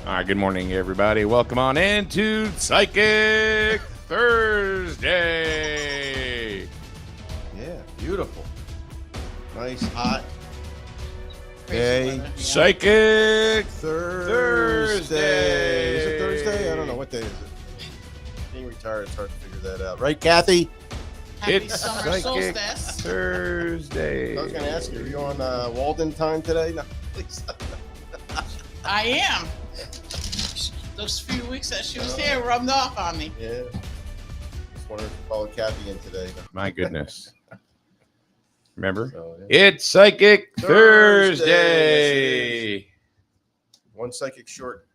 All right, good morning, everybody. Welcome on into Psychic Thursday. Yeah, beautiful. Nice, hot Crazy day. weather, yeah. Psychic Thursday. Is it Thursday? I don't know. What day is it? Being retired, it's hard to figure that out. Right, Kathy? Happy It's summer Psychic solstice. Thursday. I was going to ask you, are you on Walden time today? No, please. I am. Those few weeks that she was here rubbed off on me. Yeah. Just wondering if you followed Kathy in today. My goodness. Remember? So, yeah. It's Psychic Thursday. Thursday. One psychic short.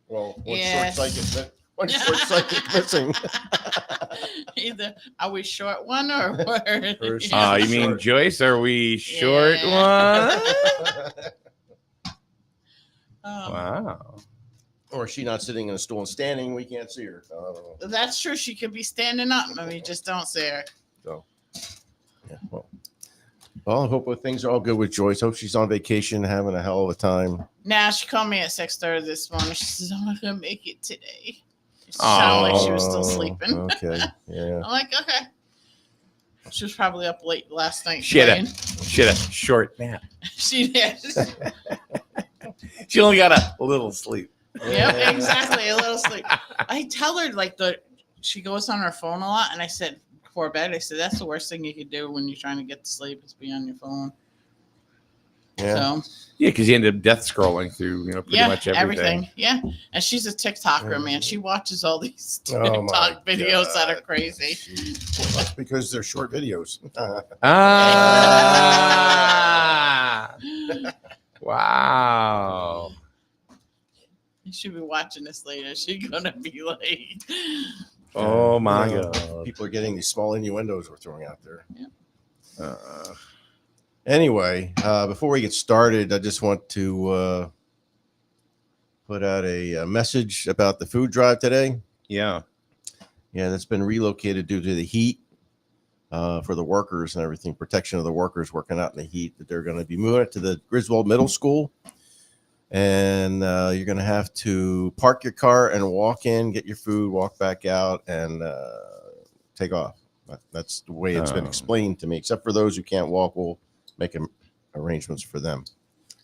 Well, one Yes. short psychic. One short psychic missing. Either are we short one or Or You mean Short. Joyce? Are we short Yeah. one? Wow. Or is she not sitting in a stool and standing? We can't see her. So I don't know. That's true. She could be standing up, and we just don't see her. So, yeah. Well, I hope things are all good with Joyce. Hope she's on vacation, having a hell of a time. Now she called me at 6:30 this morning. She says, "I'm not gonna make it today." It sounded like she was still sleeping. Okay. Yeah. I'm like, okay. She was probably up late last night. She had playing. a short nap. She did. She only got a little sleep. Yep, exactly. A little sleep. I tell her she goes on her phone a lot, and I said before bed, I said that's the worst thing you could do when you're trying to get to sleep is be on your phone. Yeah. So Yeah, because you end up death scrolling through, pretty much everything. Yeah, and she's a TikToker, man. She watches all these Oh, my TikTok videos that are God. crazy. Jeez. That's because they're short videos. Ah. Wow. You should be watching this later. She's gonna be like, Oh my You know, God. People are getting these small innuendos we're throwing out there. Yeah. Anyway, before we get started, I just want to put out a message about the food drive today. Yeah. Yeah, that's been relocated due to the heat for the workers and everything, protection of the workers working out in the heat. That they're going to be moving it to the Griswold Middle School, and you're going to have to park your car and walk in, get your food, walk back out, and take off. That's the way it's been Oh. explained to me. Except for those who can't walk, we'll make arrangements for them.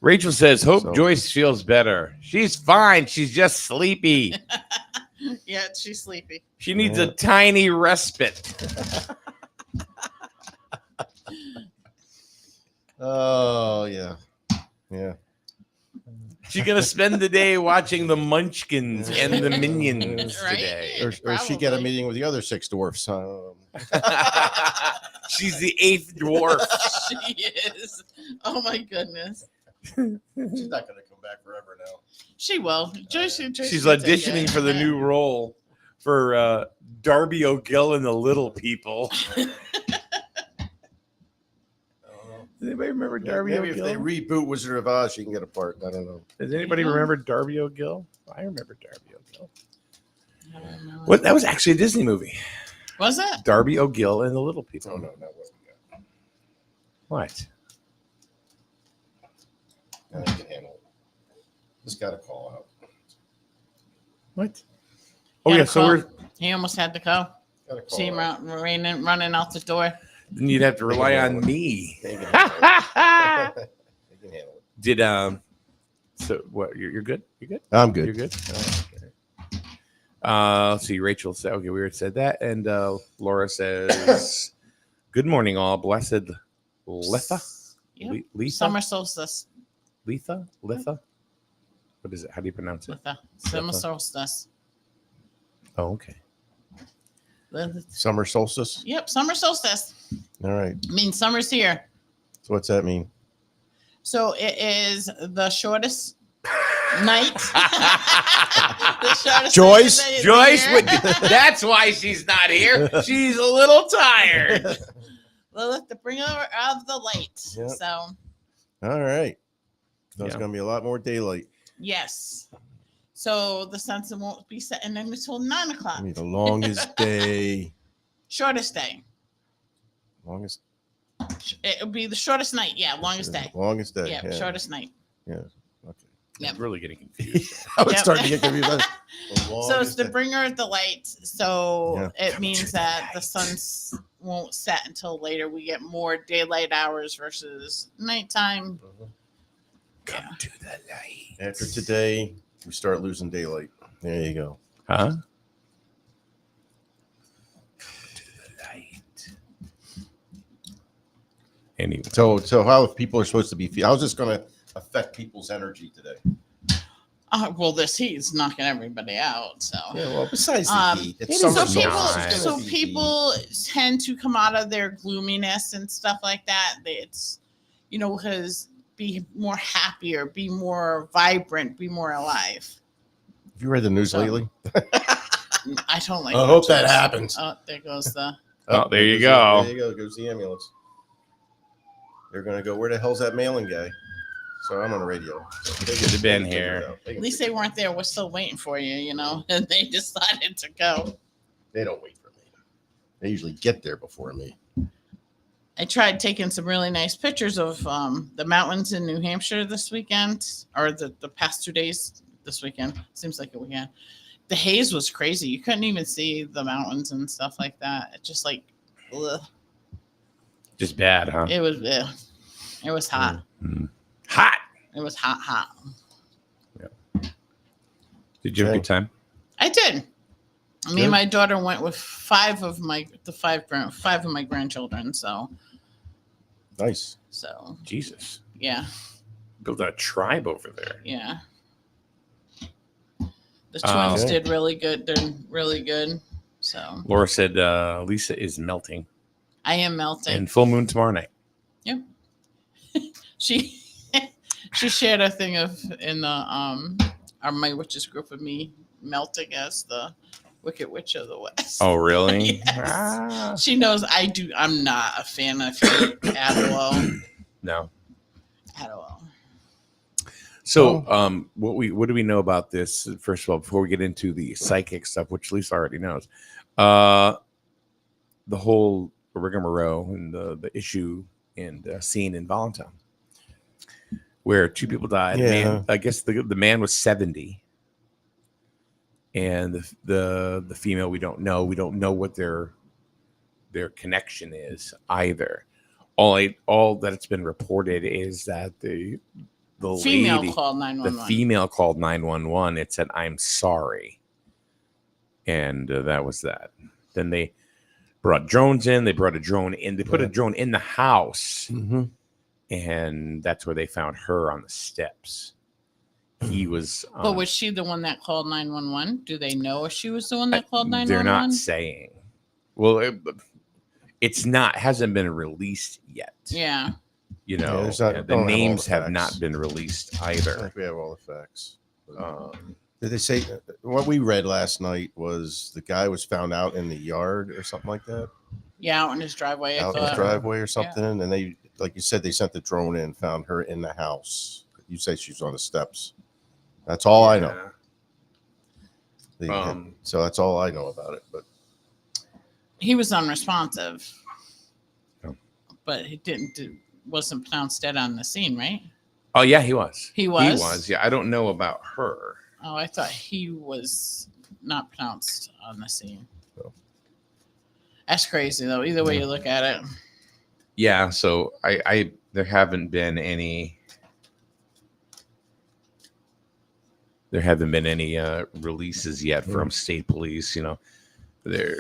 Rachel says, hope So- Joyce feels better. She's fine. She's just sleepy. yeah, she's sleepy. She needs Yeah. a tiny respite. Oh yeah, yeah. She's going to spend the day watching the Munchkins and the Minions Right? today. Or she get a Probably. meeting with the other 6 dwarfs. She's the 8th dwarf. She is. Oh my goodness. She's not going to come back forever now. She will. Joyce She's will take auditioning it. for the new role for Darby O'Gill and the Little People. Does anybody remember Darby Maybe O'Gill? if they reboot Wizard of Oz, she can get a part. I don't know. Does anybody Yeah. remember Darby O'Gill? I remember Darby O'Gill. I don't know. What? That was actually a Disney movie. Was it? Darby O'Gill and the Little People. Oh no, not what we got. What? I can handle it. Just got a call out. What? Oh Had yeah, a so call. we're He almost had to go. Got a call See him out. running out the door. then you'd have to rely on me. They can handle it. They can handle it. Did so what you're good? You're good? I'm good. You're good? Okay. Let's see, Rachel said okay, we already said that. And Laura says, good morning, all. Blessed Letha? Yep. Letha? Summer solstice. Letha? Letha? What is it? How do you pronounce it? With the summer Letha. solstice. Oh, okay. Summer solstice. Yep, summer solstice. All right. Means summer's here. So what's that mean? So it is the shortest night. The shortest Joyce? night of the Joyce, year. that's why she's not here. She's a little tired. Lilith, the bringer of the light. Yep. So All right. There's Yeah. going to be a lot more daylight. yes. So the sun won't be setting in until 9 o'clock. I mean, the longest day. Shortest day. Longest. It'll be the shortest night. Yeah, longest day. Longest day. Yeah, shortest night. Yeah. Okay. Yep. I'm really getting confused. I was Yep. starting to get confused. So it's the bringer of the light. So Yeah. it means that the sun won't set until later. We get more daylight hours versus nighttime. Come to the light. After today, we start losing daylight. There you go. Huh? Come to the light. Anyway. So how people are supposed to be? How's this going to affect people's energy today? Well, this heat's knocking everybody out. So Yeah, well, besides the Um, heat, it it's is summer so people- solstice. It's so gonna be people tend to come out of their gloominess and stuff like that. It's, because be more happier, be more vibrant, be more alive. Have you read the news So- lately? I don't like. I hope that watching- happens. Oh, there goes the. Oh, there you goes go. There you go. Goes the ambulance. They're gonna go. Where the hell's that mailing guy? So I'm on the radio. So they Should have been they can figure here. it out. They At can least figure they weren't there. We're still waiting for you, and they decided to go. it. They don't wait for me. They usually get there before me. I tried taking some really nice pictures of the mountains in New Hampshire this weekend, or the past 2 days this weekend. Seems like a weekend. The haze was crazy. You couldn't even see the mountains and stuff like that. It just like, ugh. Just bad, huh? It was, ugh. It was hot. Hot. It was hot. Did you have a good time? I did. Me Good. and my daughter went with five of my grandchildren. So Nice. Jesus. yeah. Built a tribe over there. Yeah. The Oh. twins Okay. did really good. They're really good. So Laura said Lisa is melting. I am melting. And full moon tomorrow night. She she shared a thing of in the our My Witches group of me melting as the Wicked Witch of the West. Oh, really? Yes. Ah. She knows I'm not a fan of it at all. No. At all. So, what do we know about this? First of all, before we get into the psychic stuff, which Lisa already knows, the whole rigmarole and the issue and scene in Voluntown, where two people died. Yeah. Man, I guess the man was 70, and the female we don't know. We don't know what their connection is either. All that it's been reported is that the Female lady, called the 911. female called 911. It said, "I'm sorry," and that was that. Then they brought drones in. They brought a drone in. They put a drone in the house, Mm-hmm. and that's where they found her on the steps. He was. But was she the one that called 911? Do they know if she was the one that called 911? They're not saying. Well, it's not. Hasn't been released yet. Yeah. You know, there's not- the don't have all the names have facts. not been released I either. think we have all the facts. Um, Did they say what we read last night was the guy was found out in the yard or something like that, Yeah, out in his driveway. I out in thought. his driveway or something? And they, like you said, they sent the drone in, found her in the house. You say she's on the steps. That's all I know. So that's all I know about it. But He was unresponsive. Oh. But he wasn't pronounced dead on the scene, right? Oh yeah, he was. He was? He was. Yeah, I don't know about her. Oh, I thought he was not pronounced on the scene. Oh. That's crazy though. Either way you look at it. Yeah. So I there haven't been any. There haven't been any releases yet from state police. You know, they're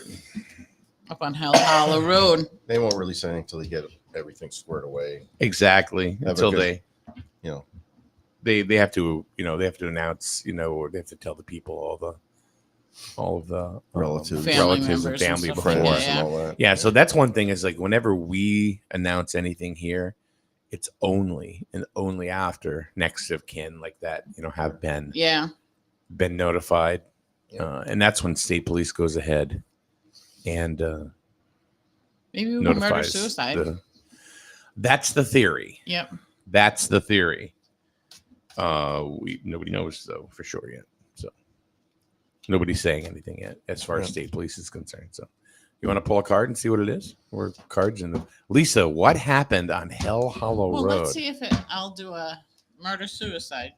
Up on Hell Hollow Road. they won't release anything until they get everything squared away. exactly Yeah, until because, they, you know, they have to, they have to announce, or they have to tell the people all of the Relatives. Family relatives and members and family stuff before. like friends that, and all that. Yeah, so that's one thing is like whenever we announce anything here, it's only after next of kin like that, have been Yeah. notified. Yeah. And that's when state police goes ahead and Maybe we will murder notifies. suicide. That's the theory. Yep. That's the theory. Nobody knows though for sure yet. So nobody's saying anything yet as far as Yeah. state police is concerned. So you want to pull a card and see what it is? Or cards in the Lisa, what happened on Hell Hollow Well, Road? let's see if I'll do a murder suicide.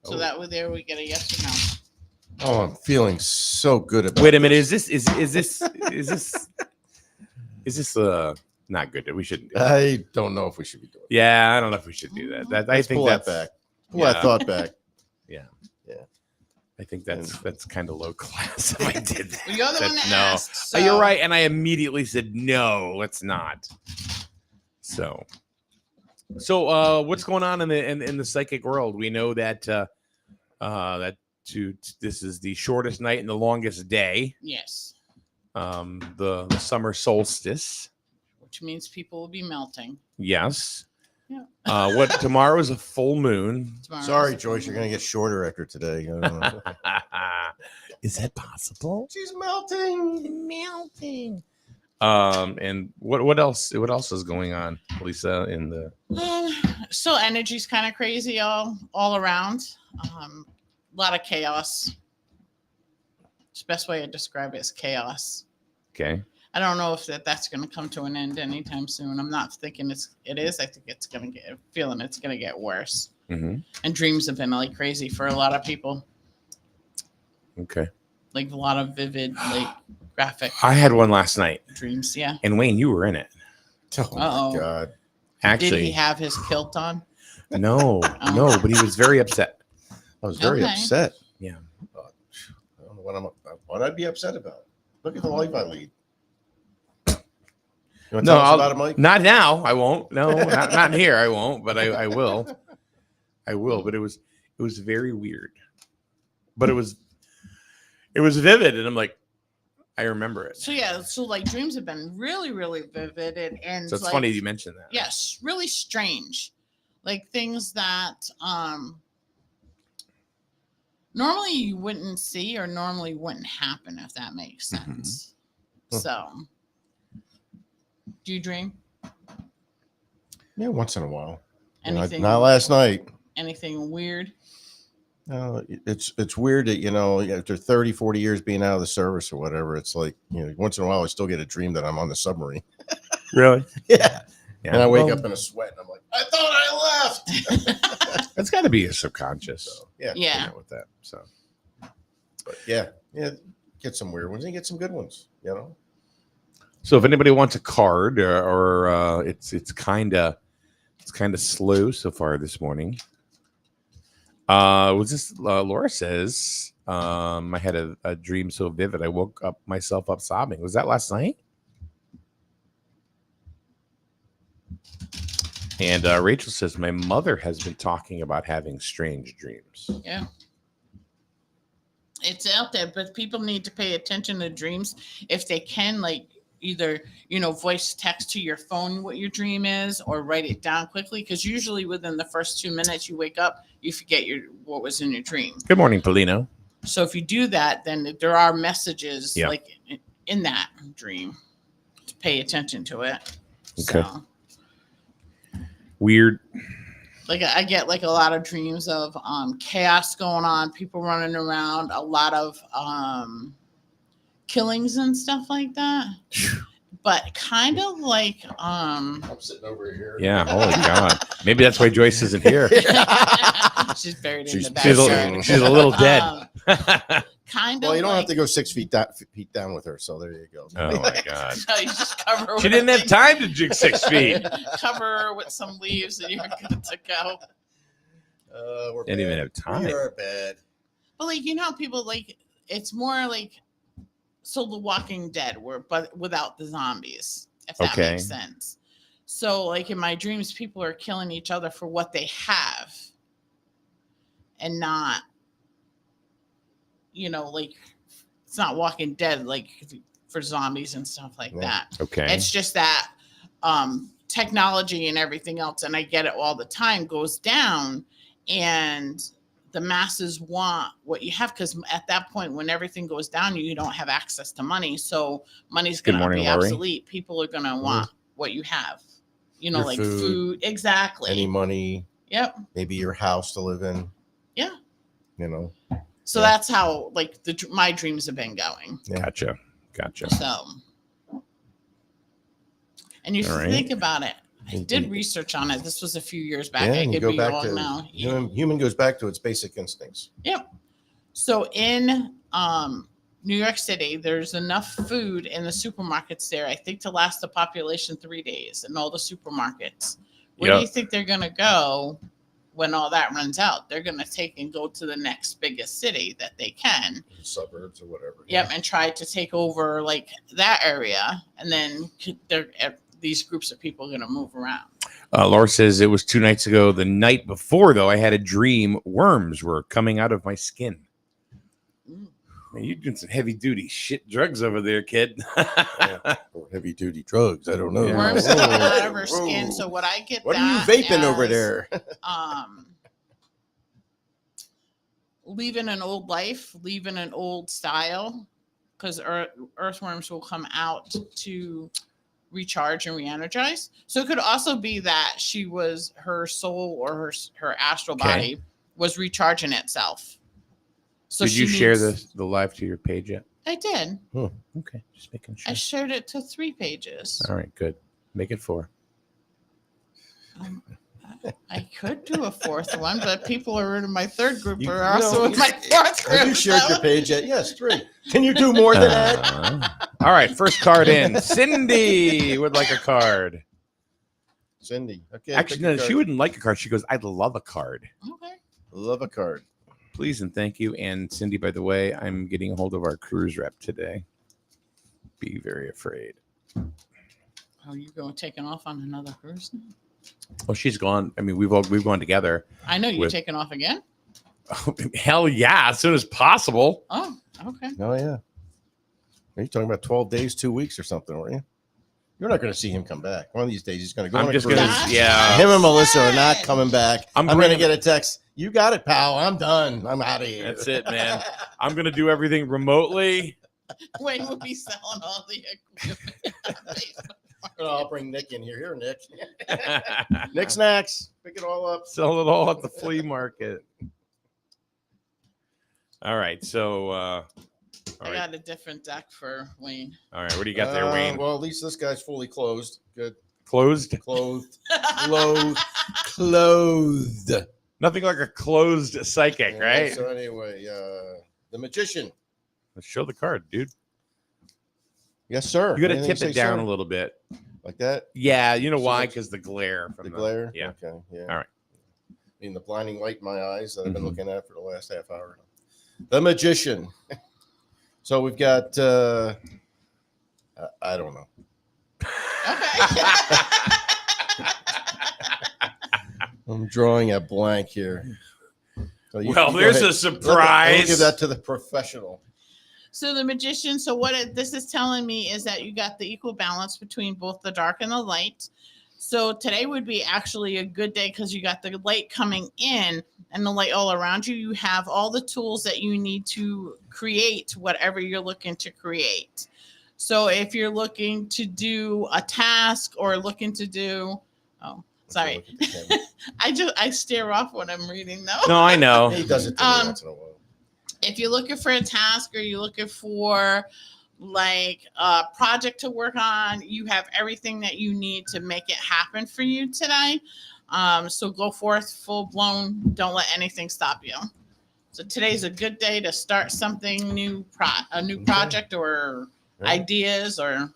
So Oh. that way there we get a yes or no. Oh, I'm feeling so good about. Wait a minute. this. Is this not good? We shouldn't do that. I don't know if we should be doing. Yeah, I don't know if we should do that. I Let's think pull that that's back. Pull that yeah. thought back. I think that's kind of low class if I did that. Well, you're the one that No. asked. So. You're right, and I immediately said no. Let's not. So what's going on in the psychic world? We know that this is the shortest night and the longest day. Yes. The summer solstice. Which means people will be melting. Yes. Yeah. What tomorrow is a full moon. Tomorrow Sorry, is- Joyce, you're gonna get shorter after today. I don't know. Is that possible? She's melting. Melting. And what else? What else is going on, Lisa? In the So energy's kind of crazy all around. A lot of chaos. The best way to describe it is chaos. okay. I don't know if that's going to come to an end anytime soon. I'm not thinking it is. I think it's going to get feeling it's going to get worse. Mm-hmm. And dreams have been like crazy for a lot of people. Okay. Like a lot of vivid, like graphic I had one last night, dreams. Yeah. and Wayne, you were in it. Oh Uh-oh. my god. Did Actually, he have his kilt on? no, Oh. no, but he was very upset. I was very Okay. upset. Yeah. I don't know what I'd be upset about. Look at the life I lead. You want to No, tell us I'll- about it, Mike? Not now. I won't. No, not here. I won't. But I will. I will. But it was very weird. But it was vivid, and I'm like, I remember it. So yeah, so like dreams have been really, really vivid and So it's like, funny you mentioned that. yes, really strange. Like things that normally you wouldn't see or normally wouldn't happen, if that makes Mhm. sense. So do you dream? Yeah, once in a while. You know, Anything not last night. anything weird? No, it's weird that, after 30, 40 years being out of the service or whatever, it's like, once in a while I still get a dream that I'm on the submarine. Really? Yeah. Yeah. And I wake Well, up in a sweat and I'm like, I thought I left. It's got to be a subconscious. So, yeah. Yeah. With that. So But yeah. Get some weird ones and get some good ones, So if anybody wants a card, or it's kind of slow so far this morning. Was this Laura says? I had a dream so vivid I woke myself up sobbing. Was that last night? And Rachel says my mother has been talking about having strange dreams. Yeah. It's out there, but people need to pay attention to dreams if they can, like either, voice text to your phone what your dream is or write it down quickly. Because usually within the first 2 minutes you wake up, you forget what was in your dream. Good morning, Polino. So if you do that, then there are messages Yeah. like in that dream to pay attention to it. Okay. So, Weird. like I get like a lot of dreams of chaos going on, people running around, a lot of killings and stuff like that. But kind of like I'm sitting over here. Yeah. Holy God. Maybe that's why Joyce isn't here. she's buried She's- in the She's backyard. she's a little dead. Kind of. Well, you don't like, have to go 6 feet down with her. So there you go. Oh my God. No, you just cover. She didn't have time to jig 6 feet. Cover her with some leaves, and you're good to go. We're Didn't even bad. have time. We are bad. But like how people like it's more like so The Walking Dead, but without the zombies, if that Okay. makes sense. So like in my dreams, people are killing each other for what they have, and not, like it's not Walking Dead like for zombies and stuff like Yeah. that. Okay. It's just that technology and everything else, and I get it all the time, goes down, and the masses want what you have because at that point, when everything goes down, you don't have access to money. So money's Good going to morning, be Lori. obsolete. People are going to want what you have, Your like food. food. Exactly. Any money, Yep. maybe your house to live in. Yeah. So Yeah. that's how like my dreams have been going. Gotcha. So, and you All right. think about it. I did research on it. This was a few years back. Yeah, I and you could go be back wrong to now. human goes back to its basic instincts. Yep. So in New York City, there's enough food in the supermarkets there, I think, to last the population 3 days in all the supermarkets. Where do Yep. you think they're going to go when all that runs out? They're going to take and go to the next biggest city that they can. Suburbs or whatever. Yep, and try to take over like that area, and then these groups of people are going to move around. Laura says it was 2 nights ago. The night before, though, I had a dream worms were coming out of my skin. Mm. Man, you're doing some heavy duty shit drugs over there, kid. Or heavy duty drugs. I don't know. Yeah. Worms Whoa, coming out of her whoa. skin. So what I get What are you that vaping over as, there? Leaving an old life, leaving an old style, because earthworms will come out to recharge and re-energize. So it could also be that her soul or her astral Okay. body was recharging itself. So Did you she share needs- the live to your page yet? I did. Okay, just making I sure. shared it to 3 pages. All right, good. Make it 4. I could do a 4th one, but people are in my 3rd group You- are you also know, in my 4th group. Have you shared so- your page yet? Yes, 3. Can you do more than that? All right, first card in. Cindy would like a card. Cindy. Okay. Actually, pick a no, she card. wouldn't like a card. She goes, I'd love a card. Okay. Love a card. Please and thank you. And Cindy, by the way, I'm getting a hold of our cruise rep today. Be very afraid. Oh, you going taking off on another cruise now? Oh, she's gone. I mean, we've gone together. I know you're With- taking off again. Oh, hell yeah, as soon as possible. Oh, okay. Oh, yeah. Are you talking about 12 days, 2 weeks or something, weren't you? You're not going to see him come back. One of these days, he's going to go I'm on a just cruise. gonna, Gosh. yeah. Him and Melissa are not coming back. I'm I'm going to bringing- get a text. You got it, pal. I'm done. I'm out of here. That's it, man. I'm gonna do everything remotely. Wayne will be selling all the equipment. I'll bring Nick in here. Here, Nick. Nick Snacks. Pick it all up. Sell it all at the flea market. All right, so all I right, got a different deck for Wayne. all right. What do you got there, Wayne? Well, at least this guy's fully closed. Good. Closed? Clothed. Clothed. Clothed. Nothing like a closed psychic, Yeah, right? So anyway, the magician. Let's show the card, dude. Yes, sir. You got to Anything tip say, it down sir? a little bit. Like that. Yeah, you know So why? that's- Because the glare from The glare. Yeah. Okay. Yeah. All right. I mean, the blinding light in my eyes that I've been Mhm. looking at for the last half hour. The magician. So we've got. I don't know. Okay. I'm drawing a blank here. So Well, go there's ahead. a surprise. We'll give that to the professional. So the magician. So this is telling me is that you got the equal balance between both the dark and the light. So today would be actually a good day because you got the light coming in and the light all around you. You have all the tools that you need to create whatever you're looking to create. So if you're looking to do a task or looking to do, sorry, Look at the camera. I stare off when I'm reading though. No, I know. He does it to me once in a while. If you're looking for a task or you're looking for like a project to work on, you have everything that you need to make it happen for you today. So go forth full blown. Don't let anything stop you. So today's a good day to start something new, a new project or Yeah. ideas or.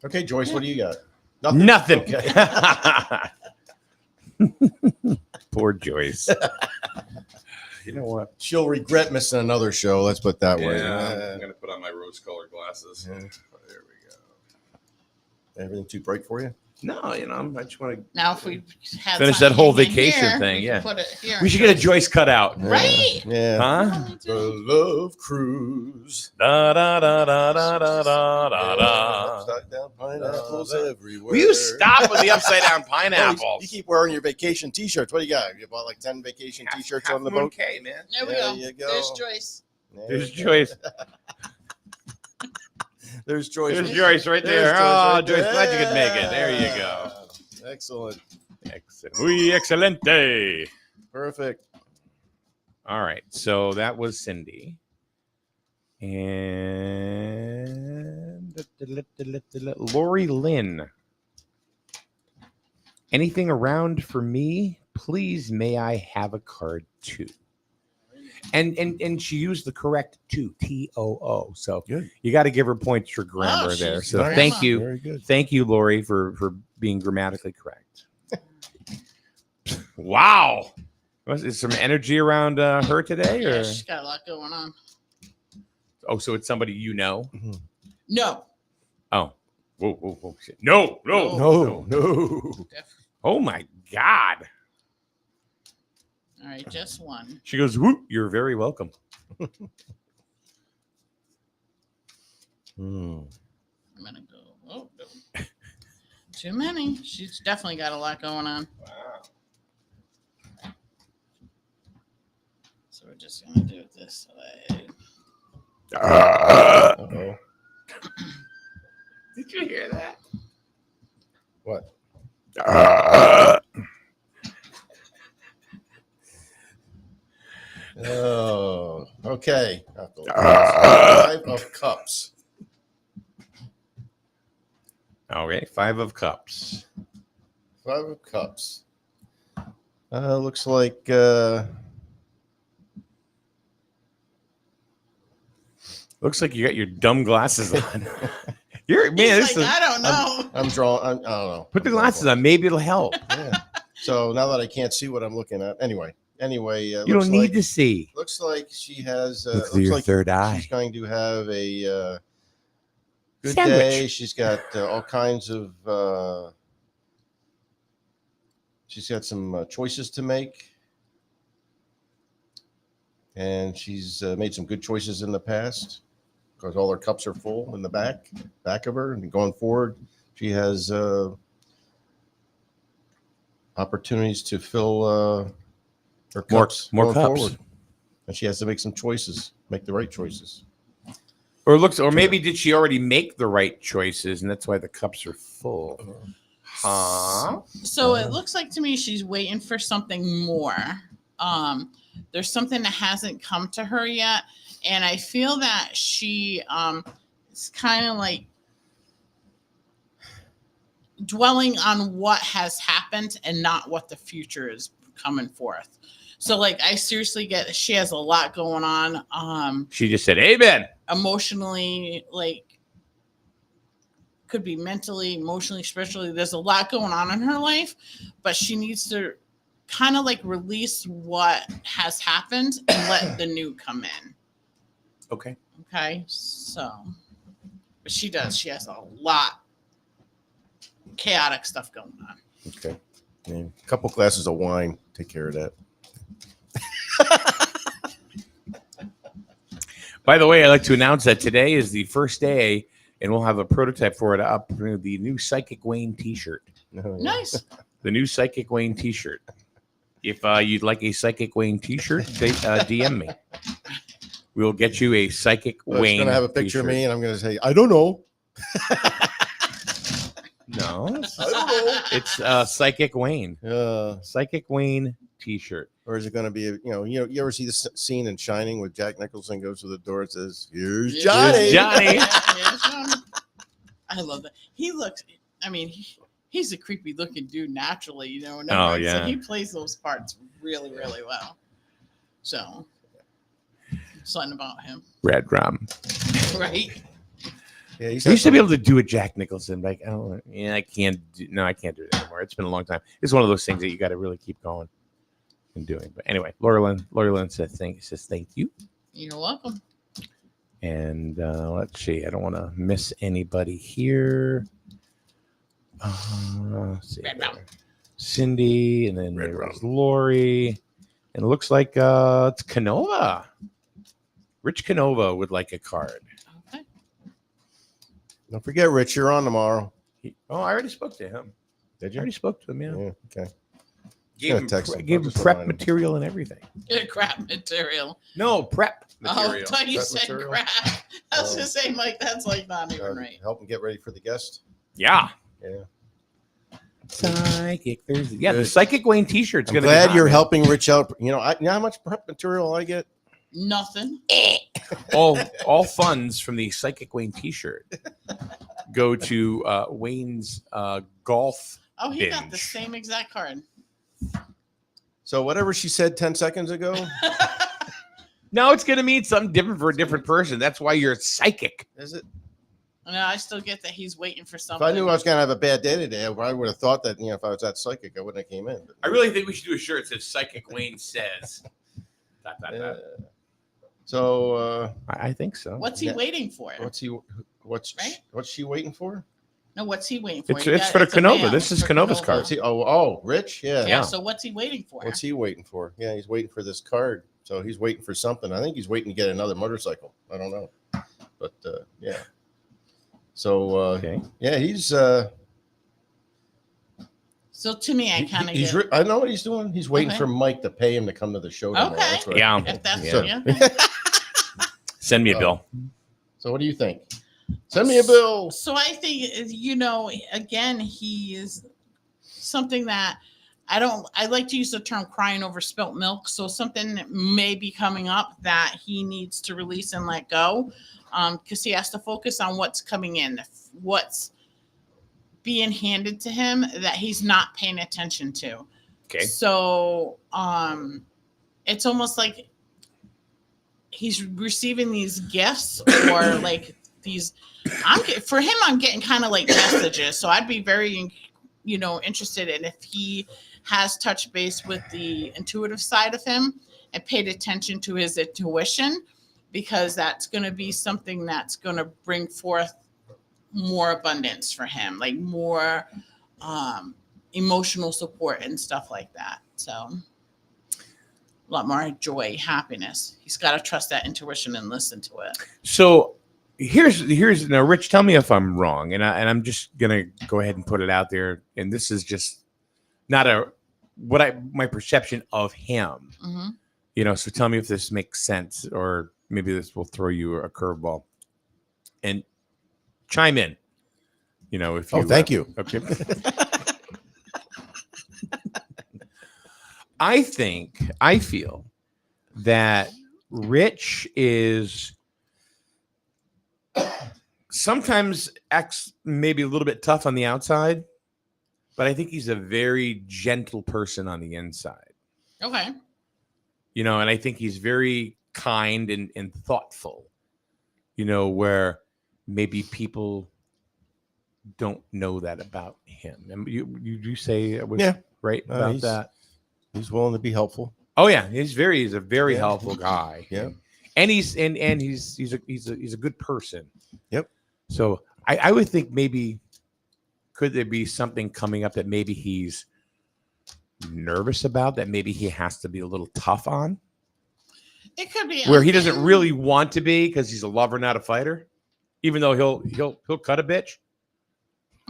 Okay, Joyce, what do you got? Nothing. Okay. Poor Joyce. You know what? She'll regret missing another show. Let's put it that way. I'm gonna put on my rose-colored glasses. Yeah. There we go. Everything too bright for you? No, you know, I just want to. Now, if we had Finish something that whole in vacation here, thing, we yeah. could Put it here. We should get a Joyce cutout. Right? Yeah. Huh? The Love Cruise. Da da da da da da da da da. Upside down pineapples everywhere. Will you stop with the upside down Oh, pineapples? you keep wearing your vacation T-shirts. What do you got? You bought like 10 vacation T-shirts on the boat. Okay, man. There we There go. you go. There's Joyce. There's Joyce. There's Joyce. There's Joyce right There's there. Joyce Oh, right Joyce, there. glad you could make it. There you go. Excellent. Excellent. Muy excelente. Perfect. All right. So that was Cindy. And Lori Lynn. Anything around for me? Please, may I have a card too? And she used the correct TOO. So Good. you got to give her points for grammar Oh, there. she's So grammar. thank you. Very good. Thank you, Lori, for being grammatically correct. Wow. Is some energy around her today? Yeah, Or? she's got a lot going on. Oh, so it's somebody you know? No. Oh. Whoa, shit. No. No. Oh, my God. All right, just one. She goes, whoop, you're very welcome. I'm gonna go. Oh, no. Too many. She's definitely got a lot going on. So we're just gonna do it this way. Uh-oh. Did you hear that? What? Oh, okay. Five of Cups. Okay, 5 of Cups. Five of Cups. Looks like Looks like you got your dumb glasses on. You're man. He's This like, is, I don't know. I'm drawing. I don't know. put the glasses on. Maybe it'll help. Yeah. So now that I can't see what I'm looking at, anyway. You don't need to see. Looks like she has. Look Looks through your like third eye. she's going to have a good Sandwich. day. She's got all kinds of. She's got some choices to make, and she's made some good choices in the past because all her cups are full in the back of her, and going forward, she has opportunities to fill her More- cups more going cups. forward. And she has to make some choices, make the right choices. Or maybe did she already make the right choices, and that's why the cups are full? Huh? So it looks like to me she's waiting for something more. There's something that hasn't come to her yet, and I feel that she is kind of like dwelling on what has happened and not what the future is coming forth. So like I seriously get she has a lot going on. She just said, "Amen." Emotionally, like could be mentally, emotionally, spiritually. There's a lot going on in her life, but she needs to kind of like release what has happened and let the new come in. Okay. Okay. So, but she does. She has a lot chaotic stuff going on. Okay. Yeah. A couple glasses of wine. Take care of that. By the way, I'd like to announce that today is the first day, and we'll have a prototype for it up. The new Psychic Wayne T-shirt. No, Nice. The new Psychic Wayne T-shirt. If you'd like a Psychic Wayne T-shirt, DM me. We'll get you a Psychic Well, Wayne. it's going to have a picture T-shirt. of me, and I'm going to say, I don't know. No, I don't it's Psychic Wayne. know. Psychic Wayne T-shirt. Or is it going to be, you ever see the scene in Shining where Jack Nicholson goes to the door and says, "Here's Johnny." Johnny. Yeah, Johnny. I love that. He looks. I mean, he's a creepy looking dude naturally. You know. Oh, So yeah. he plays those parts really, really well. So, something about him, Red rum. right? Yeah, he's I used to be able to do a Jack Nicholson, but I can't do it anymore. It's been a long time. It's one of those things that you got to really keep going and doing. But anyway, Laura Lynn says thank you. You're welcome. And let's see. I don't want to miss anybody here. Let's see. Red rum. Cindy, and then Red there's Lori. And it looks like it's Canova. Rich Canova would like a card. Okay. Don't forget, Rich, you're on tomorrow. I already spoke to him. Did I you? already spoke to him, yeah. Yeah, okay. Gave gonna him, text him. gave I'll him just prep remind him. material and everything. Good crap material. No, prep Oh, I material. thought you Prep said material? crap. I was Oh. just saying, like, that's like not even right. Help him get ready for the guest. Yeah. Yeah. Psychic Thursday. Yeah, the Good. Psychic Wayne T-shirt's I'm gonna glad be you're hot. helping Rich out. You know how much prep material I get? Nothing. all funds from the Psychic Wayne T-shirt go to Wayne's golf Oh, he got the binge. same exact card. So whatever she said 10 seconds ago, No, it's going to mean something different for a different person. That's why you're psychic. is it? No, I still get that he's waiting for If something. I knew I was gonna have a bad day today, I would have thought that, if I was that psychic, I wouldn't have came in. But- I really think we should do a shirt that says Psychic Wayne says. Dot, dot, Yeah. dot. So I think so. What's he Yeah. waiting for? what's Right? what's she waiting for? No, what's he waiting for? It's for the a Canova. mail. This It's is for Canova's Canova. card. What's he, oh, Rich? Yeah. Yeah. So what's he waiting for? What's he waiting for? Yeah, he's waiting for this card. So he's waiting for something. I think he's waiting to get another motorcycle. I don't know. But yeah. So Okay. yeah, he's So to me, I kind of he's get. I know what he's doing. He's waiting Okay. for Mike to pay him to come to the show tomorrow. Okay. That's what Yeah. If that's Yeah. yeah. Send me a Oh. bill. So what do you think? Send me a bill. So I think again, he is something that I like to use the term crying over spilt milk. So something may be coming up that he needs to release and let go. Because he has to focus on what's coming in, what's being handed to him that he's not paying attention to. Okay. So it's almost like he's receiving these gifts or like these. For him, I'm getting kind of like messages. So I'd be very, interested in if he has touched base with the intuitive side of him and paid attention to his intuition, because that's going to be something that's going to bring forth more abundance for him, like more emotional support and stuff like that. So a lot more joy, happiness. He's got to trust that intuition and listen to it. So here's now, Rich, tell me if I'm wrong, and I'm just gonna go ahead and put it out there. And this is just not my perception of him. Mm-hmm. So tell me if this makes sense, or maybe this will throw you a curveball. And chime in. If you. Thank you. Okay. I feel that Rich is sometimes acts maybe a little bit tough on the outside, but I think he's a very gentle person on the inside. Okay. And I think he's very kind and thoughtful, where maybe people don't know that about him. And you say it was Yeah. right about he's- that. He's willing to be helpful. Oh yeah, he's a very Yeah. helpful guy. Yeah. And he's a good person. Yep. So I would think maybe could there be something coming up that maybe he's nervous about, that maybe he has to be a little tough on, It could be where he doesn't really want to be because he's a lover, not a fighter, even though he'll cut a bitch.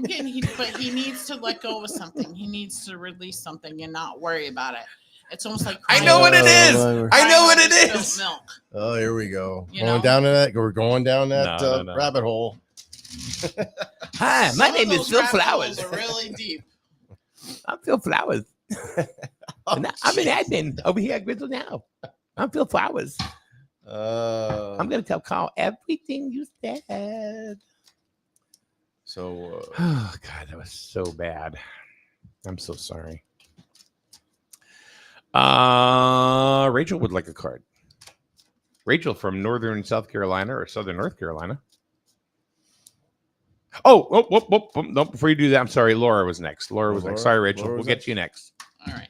Okay, but he needs to let go of something. He needs to release something and not worry about it. It's almost like I know what it is. Oh, I know what crying it over is. spilt milk. Oh, here we go. You Going know? down to that. We're going down that No. rabbit hole. Hi, my Some of name is those Phil rabbit Flowers. holes are really deep. I'm Phil Flowers. And I'm an admin over here at Grizzle Now. I'm Phil Flowers. I'm going to tell Carl everything you said. So Oh, God, that was so bad. I'm so sorry. Rachel would like a card. Rachel from Northern South Carolina or Southern North Carolina. No, before you do that, I'm sorry. Laura was next. Laura was next. Sorry, Rachel. Laura We'll was get next. you next. All right.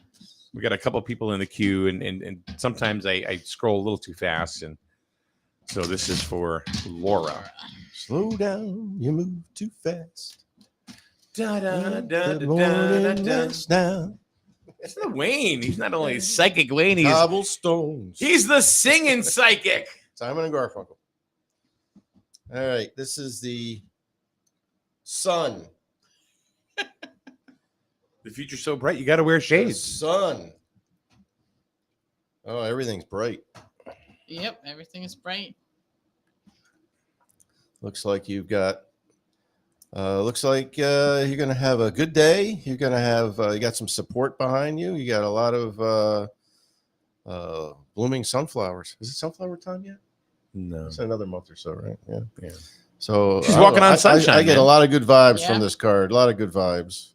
We got a couple of people in the queue, and sometimes I scroll a little too fast. And so this is for Laura. slow down. You move too fast. Da, The morning dust now. It's not Wayne. He's not only psychic Wayne, Cobblestones. he's the singing psychic. Simon and Garfunkel. All right. This is the sun. The future's so bright, you got to wear The shades. sun. Oh, everything's bright. Yep, everything is bright. Looks like you've got. Looks like you're gonna have a good day. You're gonna have. You got some support behind you. You got a lot of blooming sunflowers. Is it sunflower time yet? No. It's another month or so, right? Yeah. Yeah. So She's I walking don't know. on sunshine, I get man. a lot of good vibes Yeah. from this card. A lot of good vibes.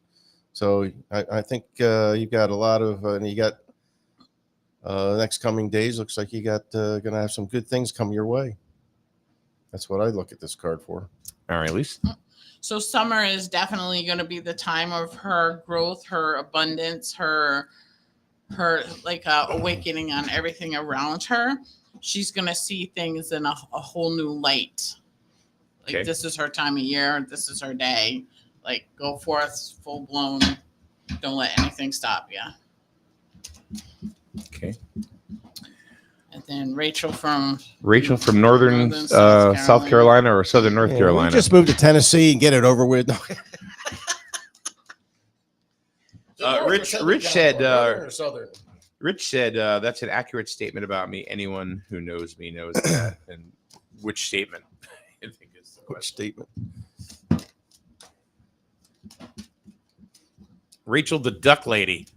So I think you got a lot of, and you got next coming days. Looks like you got going to have some good things come your way. That's what I look at this card for. All right, Elise. So summer is definitely going to be the time of her growth, her abundance, her like awakening on everything around her. She's going to see things in a whole new light. Like Okay. This is her time of year. This is her day. Like go forth, full blown. Don't let anything stop you. Okay. And then Rachel from Northern South Carolina or Southern North Carolina. We just moved to Tennessee and get it over with. Rich said Southern. Rich said that's an accurate statement about me. Anyone who knows me knows that. And which statement? I think is the Which question. statement? Rachel, the duck lady.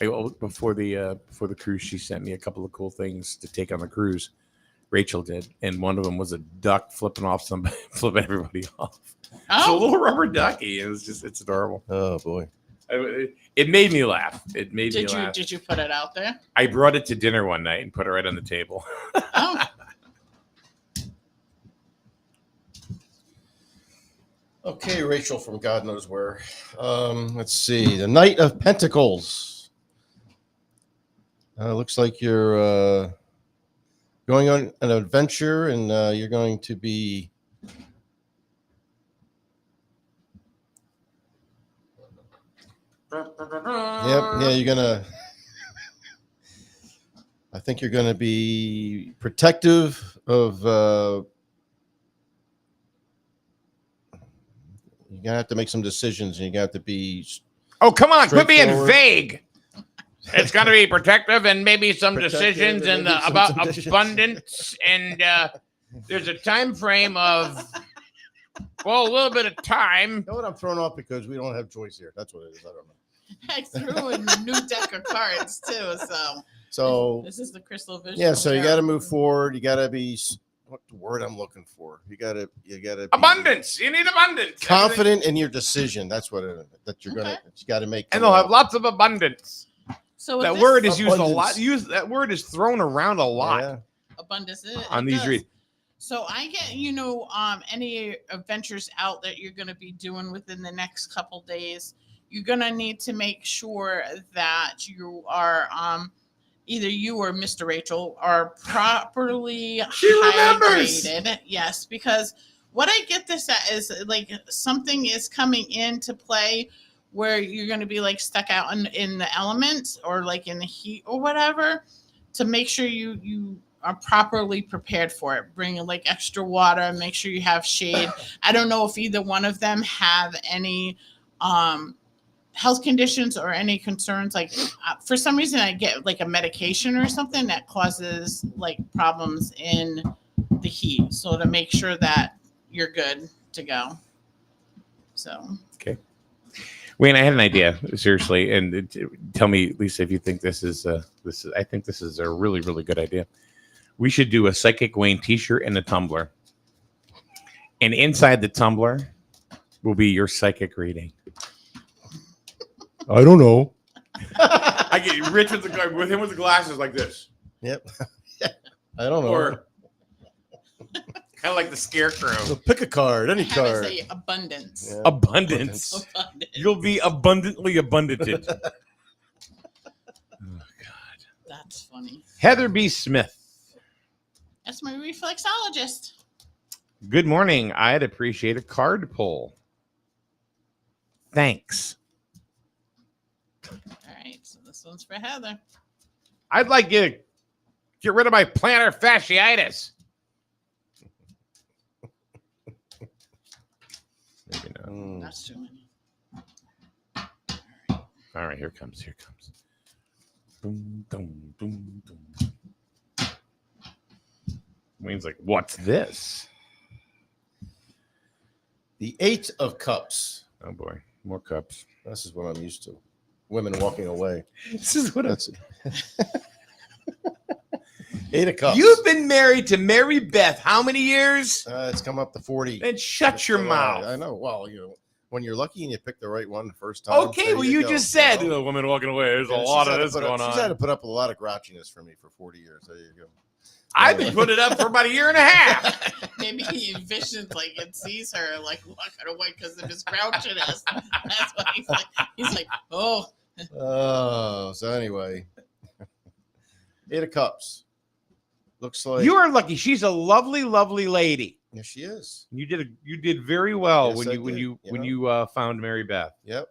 Before the cruise, she sent me a couple of cool things to take on the cruise. Rachel did, and one of them was a duck flipping everybody off. It's a Oh, little rubber ducky. It's adorable. Oh boy. It made me laugh. It made me laugh. did you put it out there? I brought it to dinner one night and put it right on the table. Oh, Okay, Rachel from God knows where. Let's see. The Knight of Pentacles. Looks like you're going on an adventure, and you're going to be. Yeah, you're gonna. I think you're gonna be protective of. You're gonna have to make some decisions, and you're gonna have to be. Oh, come on. Quit being Straightforward. vague. It's going to be protective and maybe some Protective decisions and and maybe some about decisions. abundance. And there's a time frame of, a little bit of time. You know what? I'm thrown off because we don't have choice here. That's what it is. I don't know. I threw in a new deck of cards too. So This is the Crystal Vision. yeah, so you got to move forward. You got to be. What the word I'm looking for? You got to be Abundance. You need abundance. confident in your decision. That's what it is. That you're gonna. Okay. You got to make. And they'll have lots of abundance. So That with word this is used a Abundance. lot. That word is thrown around a lot Yeah. abundance on it these does. reads. So I get any adventures out that you're going to be doing within the next couple days. You're going to need to make sure that you are either you or Mr. Rachel are properly She remembers. hydrated. Yes, because what I get this at is like something is coming into play where you're going to be like stuck out in the elements or like in the heat or whatever, to make sure you are properly prepared for it. Bring like extra water, make sure you have shade. I don't know if either one of them have any health conditions or any concerns. Like for some reason I get like a medication or something that causes like problems in the heat. So to make sure that you're good to go. So Okay. Wayne, I had an idea, seriously, and tell me, Lisa, if you think this is. I think this is a really, really good idea. We should do a Psychic Wayne T-shirt and a tumbler, and inside the tumbler will be your psychic reading. I don't know. I get Rich with him with the glasses like this, Yep. I don't know. or kind of like the scarecrow. So pick a card, any have card. it say abundance. Yeah. Abundance. Abundance. You'll be abundantly abundanted. Oh God. That's funny. Heather B. Smith. That's my reflexologist. Good morning. I'd appreciate a card pull. Thanks. All right, so this one's for Heather. I'd like you to get rid of my plantar fasciitis. Maybe not. Mm. That's too many. All right, here it comes. Here it comes. Boom, boom, boom, boom. Wayne's like, what's this? The Eight of Cups. Oh boy, more cups. This is what I'm used to. Women walking away. This is what That's Eight of Cups. You've been married to Mary Beth how many years? It's come up to 40. Then shut your July. mouth. I know. Well, when you're lucky and you pick the right one the first time. Okay, there well, you go, just said know? the woman walking away. There's a Yeah, lot she's of had to this put up- going She's had to on. put up a lot of grouchiness for me for 40 years. There you go. I've been putting it up for about a year and a half. Maybe he envisions like it sees her like walking away because of his grouchiness. That's why he's like, oh, Oh, so anyway, 8 of Cups. Looks like You are lucky. She's a lovely, lovely lady. Yes, she is. You did very well Yes, when I you when did, you you when know. you found Mary Beth. Yep.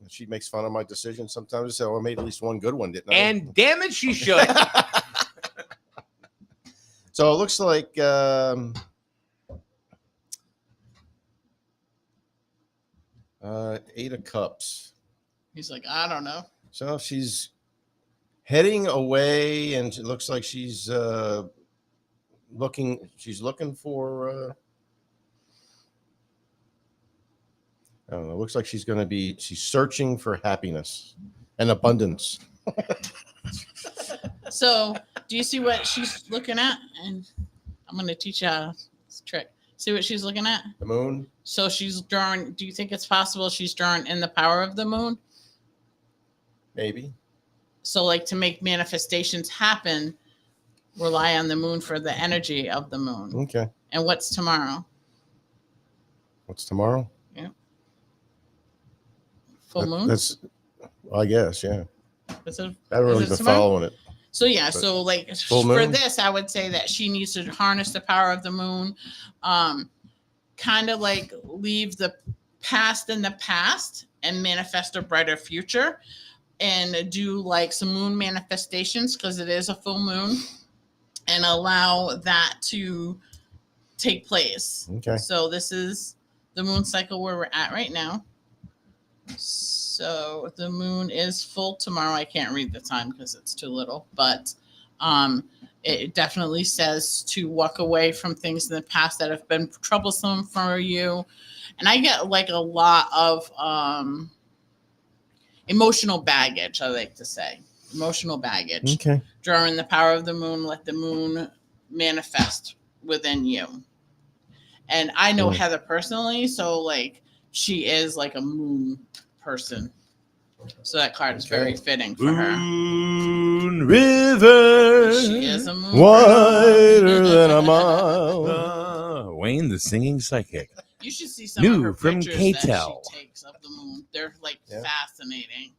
She makes fun of my decision sometimes. So I made at least one good one, didn't I? And damn it, she should. So it looks like 8 of Cups. he's like, I don't know. So she's heading away, and it looks like she's looking. She's looking for. I don't know. Looks like she's going to be. She's searching for happiness and abundance. So, do you see what she's looking at? And I'm going to teach you this trick. See what she's looking at? The moon. So she's drawing. Do you think it's possible she's drawing in the power of the moon? Maybe. So, like to make manifestations happen, rely on the moon for the energy of the moon. Okay. And what's tomorrow? What's tomorrow? Full moon? That's. I guess. Yeah. Is it- I haven't really Is it been tomorrow? following it. So yeah, But so like full for moon? this, I would say that she needs to harness the power of the moon, kind of like leave the past in the past and manifest a brighter future, and do like some moon manifestations because it is a full moon, and allow that to take place. Okay. So this is the moon cycle where we're at right now. So the moon is full tomorrow. I can't read the time because it's too little, but it definitely says to walk away from things in the past that have been troublesome for you. And I get like a lot of emotional baggage, I like to say. Emotional baggage. Okay. Drawing the power of the moon, let the moon manifest within you. And I know Mm. Heather personally, so like she is like a moon person. So that card is very Okay. fitting for her. Moon River. She is a moon Wider person. than a mile. Wayne, the singing psychic. You should see some New of her from pictures KTEL. that she takes of the moon. They're like Yeah. fascinating.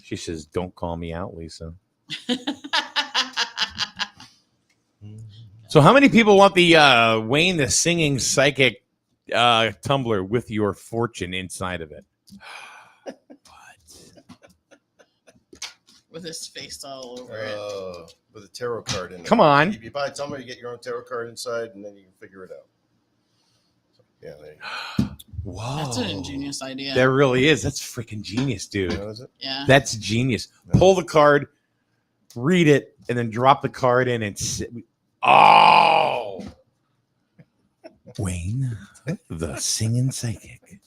She says, "Don't call me out, Lisa." So, how many people want the Wayne, the singing psychic tumbler with your fortune inside of it? With his face all over it. With a tarot card in it. Come on. If you buy a tumbler, you get your own tarot card inside, and then you can figure it out. So, yeah, there you go. Whoa, That's an ingenious idea. That really is. That's freaking genius, dude. That was it. Yeah. That's genius. Pull the card, read it, and then drop the card in and sit. Oh, Wayne, the singing psychic,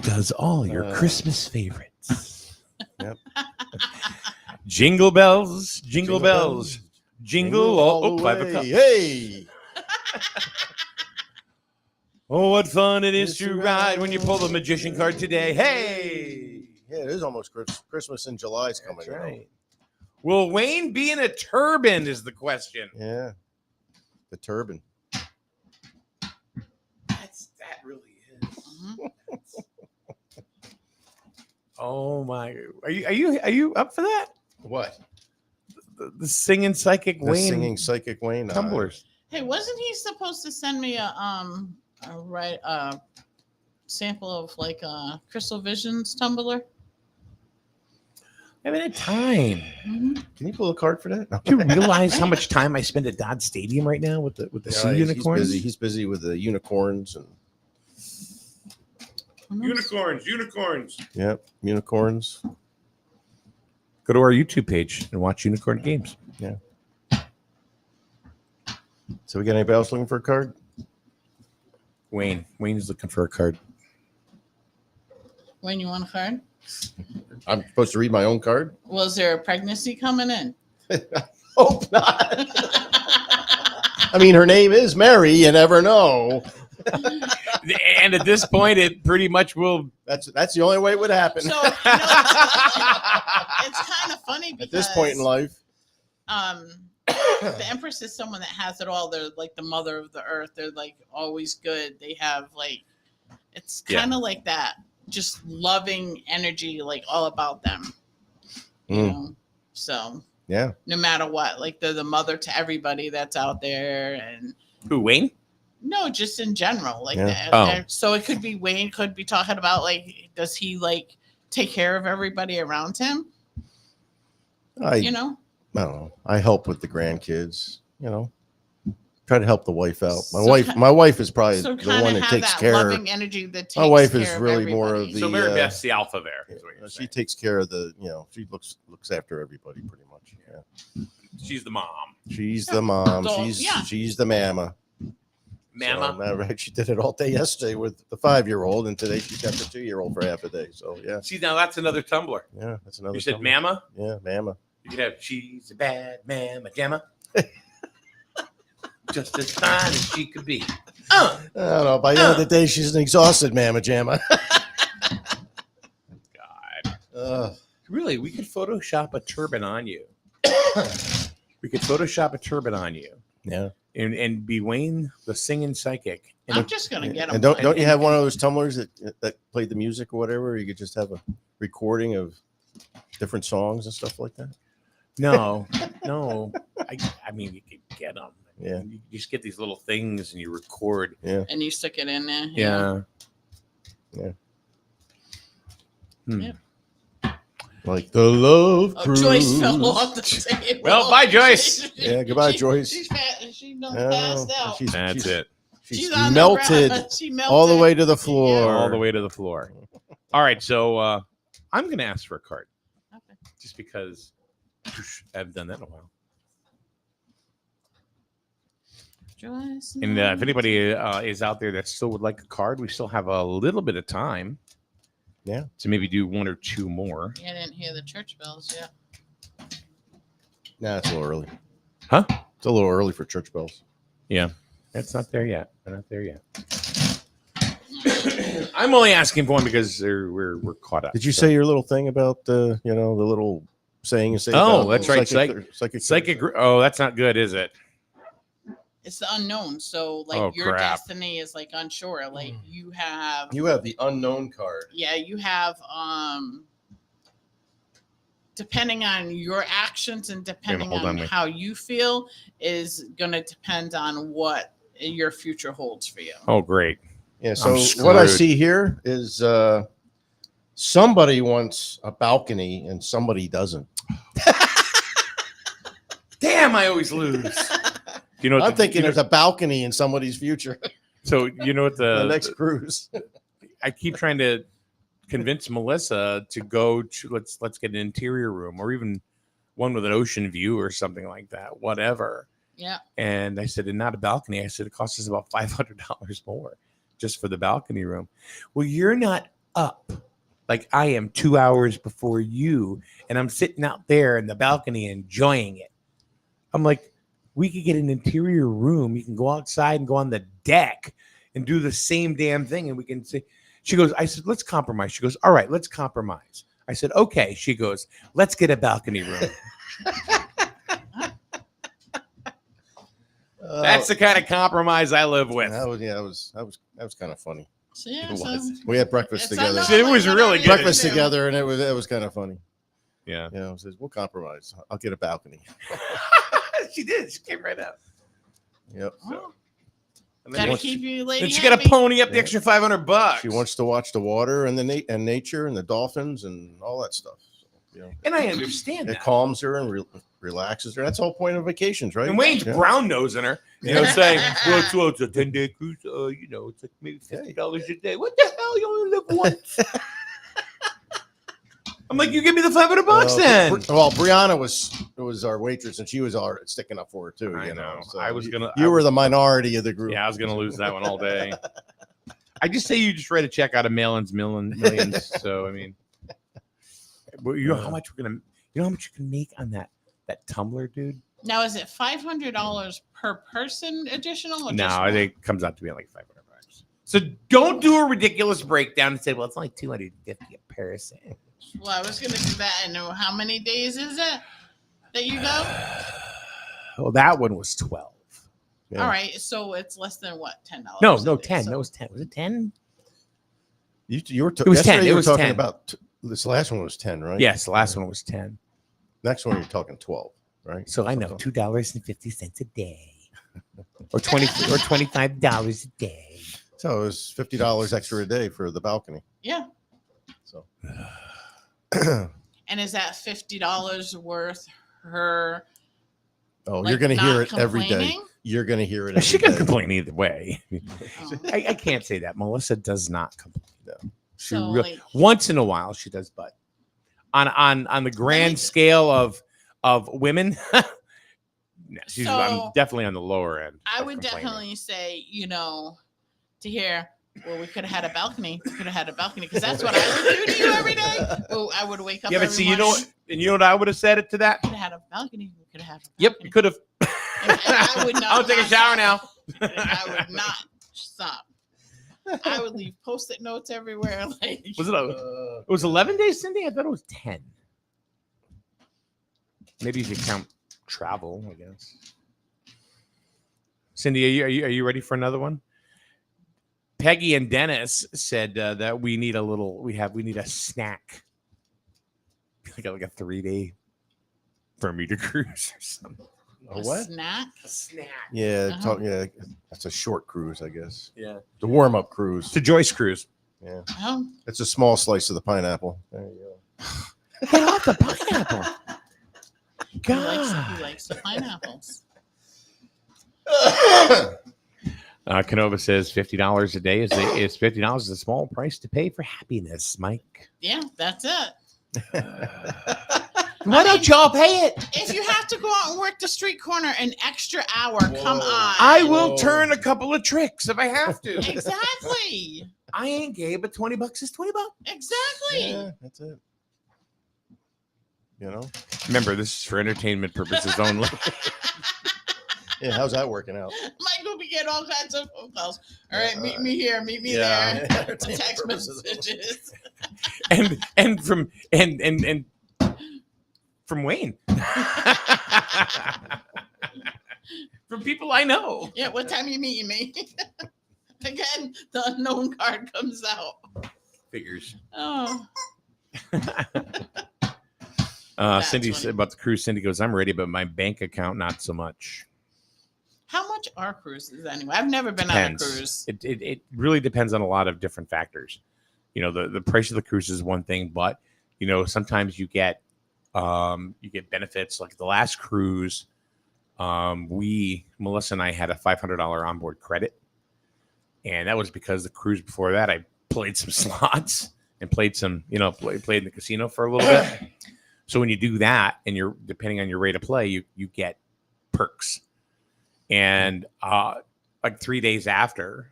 does all your Christmas favorites. Yep. Jingle bells, jingle bells, jingle all. Oh, 5 o'clock. Hey. Oh, what fun it is to ride when you pull the magician card today. Hey. Yeah, it is almost Christmas in July is coming. That's you know. right. Will Wayne be in a turban is the question. Yeah. The turban. That really is. Mhm. Oh my! Are you up for that? What? The singing psychic The Wayne singing psychic Wayne. tumblers. Hey, wasn't he supposed to send me a sample of like a Crystal Visions tumbler? I haven't had time. Can you pull a card for that? No. Do you realize how much time I spend at Dodge Stadium right now with the sea he's unicorns? busy. He's busy with the unicorns and Unicorns. yep, unicorns. Go to our YouTube page and watch Unicorn Games. So we got anybody else looking for a card? Wayne's looking for a card. When you want a card? I'm supposed to read my own card? Was there a pregnancy coming in? Hope not. I mean, her name is Mary. You never know. And at this point, it pretty much will. That's the only way it would happen. So it's kind of funny because At this point in life, the Empress is someone that has it all. They're like the mother of the earth. They're like always good. They have like, it's kind of like that, just loving energy, like all about them. You know? So yeah. no matter what, like they're the mother to everybody that's out there. And Who, Wayne? no, just in general, like Yeah. that. Oh. So it could be Wayne could be talking about like, does he like take care of everybody around him? I You know? don't know. I help with the grandkids. You know, try to help the wife out. So My wife is probably So the kind one of that have takes that care. loving energy that takes My wife care is of really more of everybody. the. So Mary Beth's the alpha there. Is what you're She saying. takes care of the. You know, she looks after everybody pretty much. Yeah. She's the mom. She's the mom. So, She's yeah. she's the mama. Mama. So, right. She did it all day yesterday with the 5-year-old, and today she's got the 2-year-old for half a day. So yeah, See, now that's another tumbler. yeah, that's another. You said something. Mama? Yeah, mama. You could have, she's a bad mama jamma. Just as fine as she could be. I don't know. By the end of the day, she's an exhausted mama jamma. God. Really, we could Photoshop a turban on you. We could Photoshop a turban on you Yeah. and be Wayne the singing psychic. And I'm just gonna get him. And don't you have one of those tumblers that played the music or whatever? You could just have a recording of different songs and stuff like that. no. I mean, you could get them. Yeah. You just get these little things and you record. Yeah. and you stick it in there. Yeah. Yeah. Hmm. Yep. Like the love Oh, cruise. Joyce fell off the table. Well, bye, Joyce. Yeah, goodbye, Joyce. She's done Oh, passed out. That's it. She's on the melted ground. She melted all the way to the floor. All the way to the floor. All right. So I'm going to ask for a card Okay. just because I haven't done that in a while. Joyce, And if anybody is out there that still would like a card, we still have a little bit of time. Yeah. To maybe do one or two more. I didn't hear the church bells yet. Nah, it's a little early. Huh? It's a little early for church bells. Yeah. It's not there yet. They're not there yet. I'm only asking for one because we're caught up. Did you So- say your little thing about the little saying you say? Oh, about that's right, Psychic. Oh, that's not good, is it? It's the unknown. So like Oh, your crap. destiny is like unsure. Like you have You have the unknown card. yeah, you have depending on your actions and depending hold on, on wait. how you feel is gonna depend on what your future holds for you. Oh, great. Yeah. So I'm what I screwed. see here is somebody wants a balcony and somebody doesn't. Damn, I always lose. You know, I'm thinking there's a balcony in somebody's future. so you know what The next cruise. I keep trying to convince Melissa to go to let's get an interior room or even one with an ocean view or something like that, whatever. Yeah. And I said, and not a balcony. I said it costs us about $500 more just for the balcony room. Well, you're not up like I am 2 hours before you, and I'm sitting out there in the balcony enjoying it. I'm like, we could get an interior room. You can go outside and go on the deck and do the same damn thing. And we can say, she goes, I said, let's compromise. She goes, all right, let's compromise. I said, okay. She goes, let's get a balcony room. That's the kind of compromise I live with. That was kind of funny. So yeah, It so was. We had breakfast it's together. unknown, It was like, really whatever good. you Breakfast do. together, and it was kind of funny. Yeah. You know, says we'll compromise. I'll get a balcony. She did. She came right out. Yep. Well, And then, gotta wants keep you lady then she got to happy. pony up the Yeah. extra $500. She wants to watch the water and the and nature and the dolphins and all that stuff. So, you know, And I understand it that. calms her and relaxes her. That's the whole point of vacations, right? And Wayne's Yeah. brown nosing her, you know, saying, well, it's a 10-day cruise. You know, it's like maybe $50 a day. What the hell? You only live once. I'm like, you give me the $500 then. Well, Brianna was our waitress, and she was all sticking up for her too. I You know. So I was gonna- You were the minority of the group. Yeah, I was going to lose that one all day. I just say you just write a check out of millions. So, I mean, well, you know how much we're going to, you know how much you can make on that tumbler, dude? Now is it $500 per person additional? Or No, just I one? think it comes out to be like $500. So don't do a ridiculous breakdown and say, well, it's only $250 a person. Well, I was gonna do that. And how many days is it that you go? Well, that one was 12. Yeah. All right, so it's less than what, $10? No, a day, 10. so- That was 10. Was it 10? You were It was 10. yesterday It you were was talking 10. about this last one was 10, right? Yes, the last one was 10. Next one you're talking 12, right? So I know $2.50 a day, or $25 a day. So it was $50 extra a day for the balcony. Yeah. So And is that $50 worth her? oh, like, you're gonna hear not it every day. complaining? You're gonna hear it She every can day. complain either way. Oh. I can't say that. Melissa does not complain. She So, real- like- once in a while she does, but on the grand scale of women, no, she's I'm So, definitely on the lower end. I of would complaining. definitely say, to hear, well, we could have had a balcony. We could have had a balcony because that's what I would do to you every day. Oh, I would wake up. Yeah, but every see, you know morning, what? And you know what I would have said it to that? We could have had a balcony. We could have had a Yep, balcony. you could have. And I would not. I'll take a not shower stop. now. I would not stop. I would leave post-it notes everywhere. Like, Was it? It was 11 days, Cindy. I thought it was 10. Maybe if you count travel, I guess. Cindy, are you ready for another one? Peggy and Dennis said that we need a snack, like a 3-day Bermuda cruise or something. A a what? snack? A snack. Yeah, Uh-huh. yeah. That's a short cruise, I guess. Yeah. The warm-up cruise. It's a Joyce cruise. Yeah, Oh, it's a small slice of the pineapple. There you Get off the pineapple. he likes God. the pineapples. go. Canova says $50 a day is $50 is a small price to pay for happiness, Mike. Yeah, that's it. Why don't y'all pay it? If you have to go out and work the street corner an extra hour, come Whoa. on. I will Whoa. turn a couple of tricks if I have to. Exactly. I ain't gay, but $20 is $20. Exactly. Yeah, that's it. You know? Remember, this is for entertainment purposes only. Yeah, how's that working out? Mike will be getting all kinds of phone calls. All right, meet me here, meet me Yeah. there. Text messages. and from from Wayne. From people I know. Yeah, what time you meeting me? Again, the unknown card comes out. Figures. Oh, That's Cindy funny. said about the cruise. Cindy goes, I'm ready, but my bank account not so much. how much are cruises anyway? I've never been on a Depends. cruise. It really depends on a lot of different factors. You know, the price of the cruise is one thing, but you know, sometimes you get benefits. Like the last cruise, Melissa and I had a $500 onboard credit, and that was because the cruise before that I played some slots and played some, played in the casino for a little bit. So when you do that, and you're depending on your rate of play, you get perks. And like 3 days after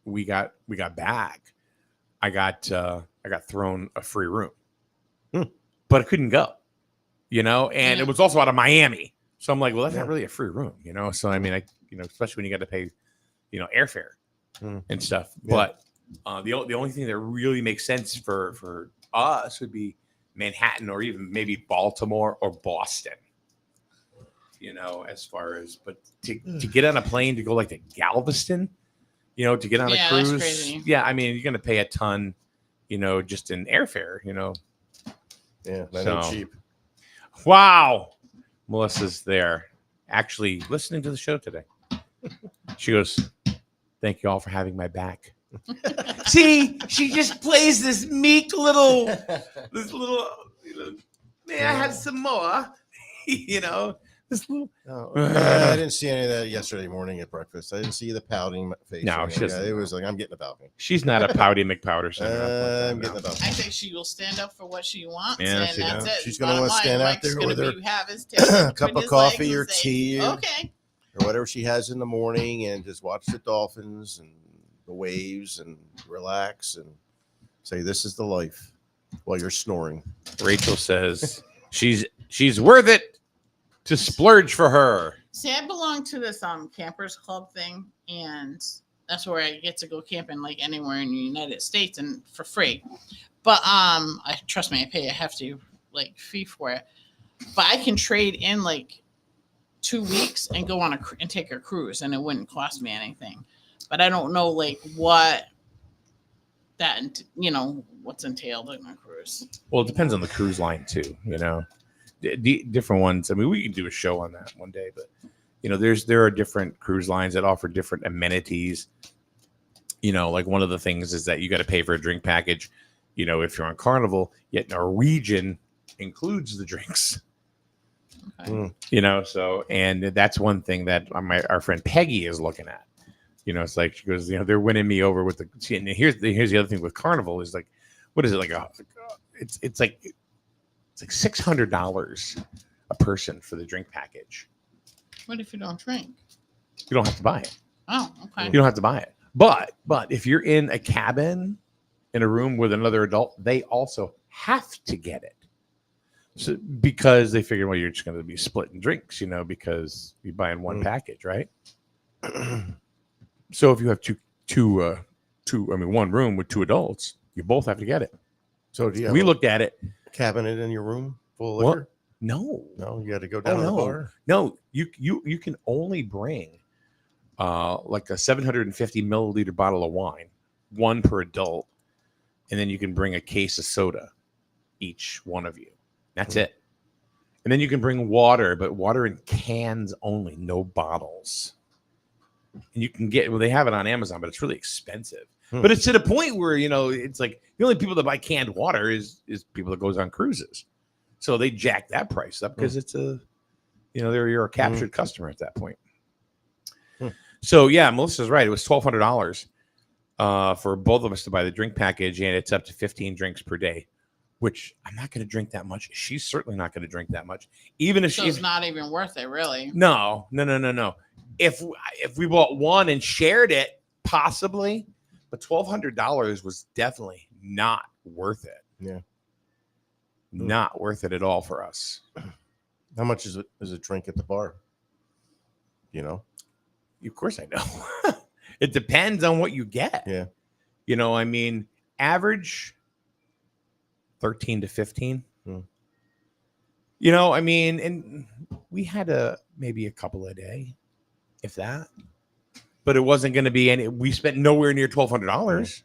we got back, I got thrown a free room, but I couldn't go, and it was also out of Miami. So I'm like, well, that's not really a free room, So I mean, especially when you got to pay, airfare and stuff. Yeah. But the only thing that really makes sense for us would be Manhattan or even maybe Baltimore or Boston. As far as, but to get on a plane to go like to Galveston, to get on a Yeah, that's cruise, crazy. yeah, I mean, you're going to pay a ton, just in airfare, Yeah, that ain't So- cheap. Wow. Melissa's there actually listening to the show today. She goes, thank you all for having my back. See, she just plays this meek little, may I have some more? This little. No, I didn't see any of that yesterday morning at breakfast. I didn't see the pouting face. No, or she anything. doesn't. It was like, I'm getting a balcony. She's not a pouty McPowder center. I'm getting a balcony. I think she will stand up for what she wants, Yeah, and she that's does. it. She's gonna Bottom wanna stand line, out Mike's there gonna with her have his tail a cup between of his coffee legs or and say, tea. Okay. Or whatever she has in the morning and just watch the dolphins and the waves and relax and say, this is the life while you're snoring. Rachel says she's worth it to splurge for her. See, I belong to this campers club thing, and That's where I get to go camping like anywhere in the United States and for free. But I trust me, I pay a hefty like fee for it. But I can trade in like 2 weeks and go on and take a cruise, and it wouldn't cost me anything. But I don't know like what what's entailed in a cruise. Well, it depends on the cruise line too. Different ones. I mean, we can do a show on that one day, but there are different cruise lines that offer different amenities. Like one of the things is that you got to pay for a drink package. If you're on Carnival, yet Norwegian includes the drinks. Okay. So and that's one thing that our friend Peggy is looking at. It's like she goes, they're winning me over with the. And here's the other thing with Carnival is like, what is it like? It's like $600 a person for the drink package. What if you don't drink? You don't have to buy it. Oh, okay. You don't have to buy it. But if you're in a cabin in a room with another adult, they also have to get it. So because they figure, well, you're just going to be splitting drinks, because you're buying one package, right? So if you have one room with 2 adults, you both have to get it. So do you have We a looked at it. cabinet in your room full of What? liquor? No, No, you got to go down to the no, bar. no. You can only bring like a 750 milliliter bottle of wine, one per adult, and then you can bring a case of soda, each one of you. That's it. And then you can bring water, but water in cans only, no bottles. And you can they have it on Amazon, but it's really expensive. But it's to the point where, it's like the only people that buy canned water is people that goes on cruises. So they jack that price up because it's you're a captured customer at that point. So yeah, Melissa's right. It was $1,200 for both of us to buy the drink package, and it's up to 15 drinks per day, which I'm not going to drink that much. She's certainly not going to drink that much, even if So it's not even worth it, really. No. If we bought one and shared it, possibly, but $1,200 was definitely not worth it. Yeah. Not worth it at all for us. How much is a drink at the bar? Of course I know. It depends on what you get. Yeah. I mean, average 13 to 15. I mean, and we had maybe a couple a day, if that. But it wasn't going to be any. We spent nowhere near $1,200.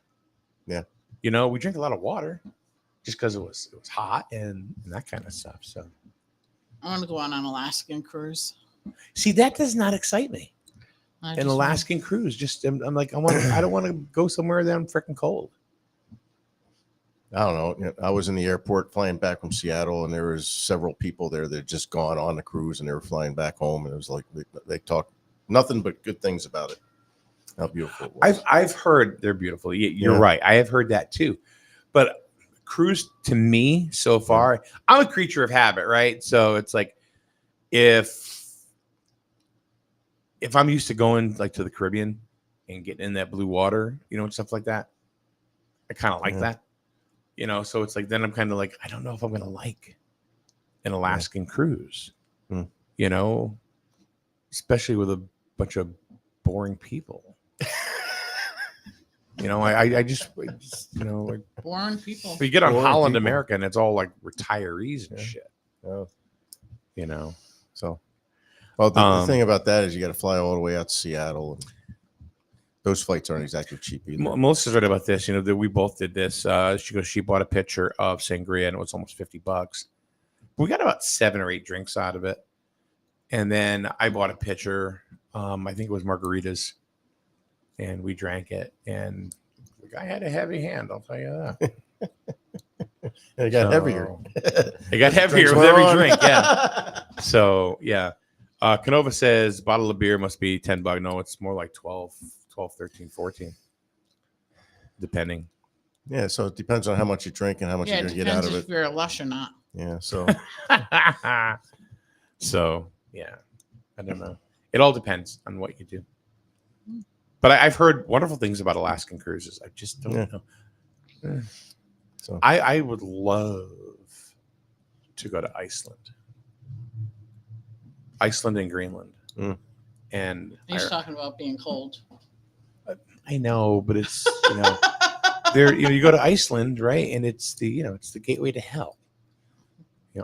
Yeah. We drink a lot of water, just because it was hot and that kind of stuff. So I want to go on an Alaskan cruise. see, that does not excite me. An Just Alaskan cruise, just I'm like I don't want to go somewhere that I'm freaking cold. I don't know. I was in the airport flying back from Seattle, and there was several people there that had just gone on the cruise, and they were flying back home, and it was like they talked nothing but good things about it. How beautiful it was. I've heard they're beautiful. You're Yeah. right. I have heard that too. But cruise to me so far, I'm a creature of habit, right? So it's like if I'm used to going like to the Caribbean and getting in that blue water, and stuff like that, I kind of like that. So it's like then I'm kind of like, I don't know if I'm gonna like an Alaskan cruise, especially with a bunch of boring people. I just like, boring people. you get on Boring Holland people. America and it's all like retirees and shit. Oh. So Well, the thing about that is you got to fly all the way out to Seattle, and those flights aren't exactly cheap either. Melissa's right about this. That we both did this. She bought a pitcher of sangria and it was almost $50. We got about 7 or 8 drinks out of it, and then I bought a pitcher. I think it was margaritas, and we drank it. And the guy had a heavy hand. I'll tell you that. And it got heavier. It got heavier Drinks with went every on. drink. Yeah. So yeah. Canova says bottle of beer must be $10. No, it's more like 12, 13, 14. Depending. Yeah, so it depends on how much you drink and how much Yeah, you're it going to get out depends of if it. you're a lush or not. Yeah, so So yeah. I don't know. It all depends on what you do. But I've heard wonderful things about Alaskan cruises. I just don't know. So I would love to go to Iceland and Greenland. Mm. And He's talking about being cold. I know, but it's there. You go to Iceland, right? And it's the gateway to hell.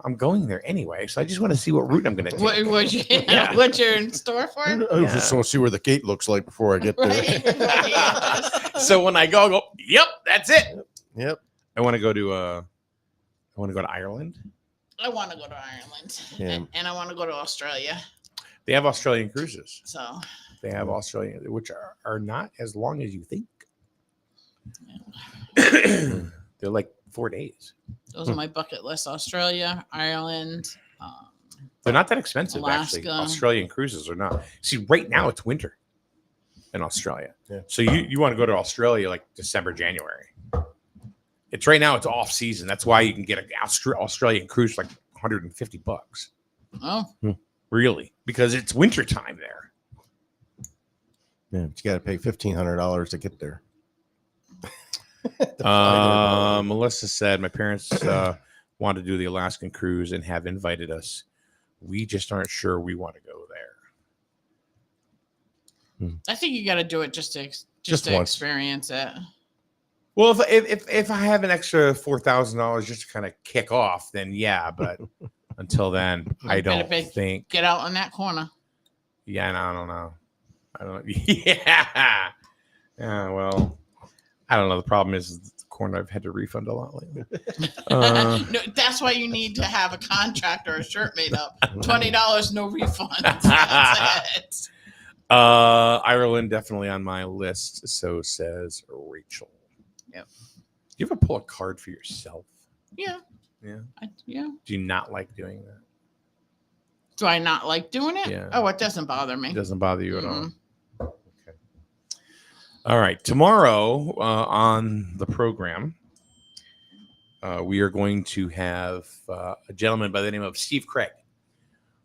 I'm going there anyway, so I just want to see what route I'm going to take. What you're in store for? I just want to see where the gate looks like before I get there. Right. So when I go, yep, that's it. Yep. I want to go to Ireland. I want to go to Ireland, Yeah. and I want to go to Australia. They have Australian cruises. So They have Australian, which are not as long as you think. They're like 4 days. those are my bucket list: Australia, Ireland. They're not that expensive, actually. Alaska. Australian cruises are not. See, right now it's winter in Australia. Yeah. So you want to go to Australia like December, January. It's right now it's off season. That's why you can get an Australian cruise for like $150. Oh, Really? Because it's winter time there. Yeah, but you got to pay $1,500 to get there. To fly there. Melissa said my parents want to do the Alaskan cruise and have invited us. We just aren't sure we want to go there. I think you got to do it just to Just once. experience it. Well, if I have an extra $4,000 just to kind of kick off, then yeah. But until then, I don't think. Get out on that corner. Yeah, no, I don't know. I don't. Yeah. Yeah. Well, I don't know. The problem is the corner I've had to refund a lot lately. No, that's why you need to have a contract or a shirt made up. $20, no refund. That's it. Ireland definitely on my list. So says Rachel. Yep. Do you ever pull a card for yourself? Yeah. Yeah. Yeah. Do you not like doing that? Do I not like doing it? Yeah. Oh, it doesn't bother me. It doesn't bother you at all. Mm-mm. Okay. All right. Tomorrow on the program, we are going to have a gentleman by the name of Steve Craig,